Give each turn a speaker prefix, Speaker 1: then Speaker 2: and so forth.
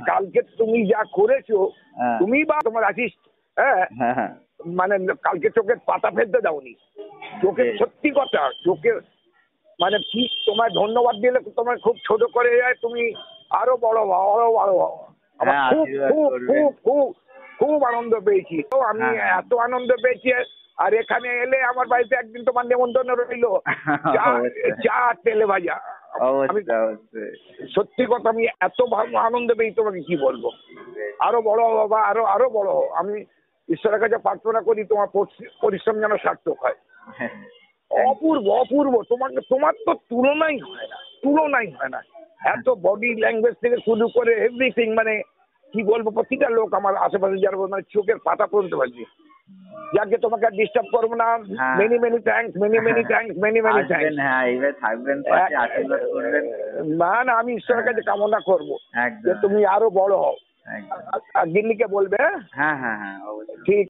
Speaker 1: কালকে তুমি যা করেছো, তুমি বা তোমার অ্যাসিস্ট, হ্যাঁ, মানে কালকে চোখের পাতা ফেলতে দাওনি। চোখের সত্যি কথা, চোখের মানে কি তোমায় ধন্যবাদ দিলে তোমার খুব ছোট করে যায়, তুমি আরো বড় হও, আরো বড় হও। আমার খুব খুব খুব খুব খুব আনন্দ পেয়েছি। তো আমি এত আনন্দ পেয়েছি, আর এখানে এলে আমার বাড়িতে একদিন তোমার নেমন্তন্ন রইলো, চা তেলে ভাজা। আমি সত্যি কথা, আমি এত ভালো আনন্দ পেয়েছি তোমাকে কি বলবো। আরো বড় হও বাবা, আরো আরো বড় হও। আমি ঈশ্বরের কাছে প্রার্থনা করি তোমার পরিশ্রম যেন সার্থক হয়। অপূর্ব অপূর্ব, তোমার তো তুলনাই হয় না, তুলনাই হয় না। এত বডি ল্যাঙ্গুয়েজ থেকে শুরু করে এভরিথিং, মানে কি বলবো, প্রতিটা লোক আমার আশেপাশে যারা মানে চোখের পাতা পড়তে পারছি। যাকে তোমাকে ডিস্টার্ব করবো না। Many many thanks, many many thanks, many many thanks. না না, আমি ঈশ্বরের কাছে কামনা করবো যে তুমি আরো বড় হও। আর গিন্নিকে বলবে। হ্যাঁ, ঠিক।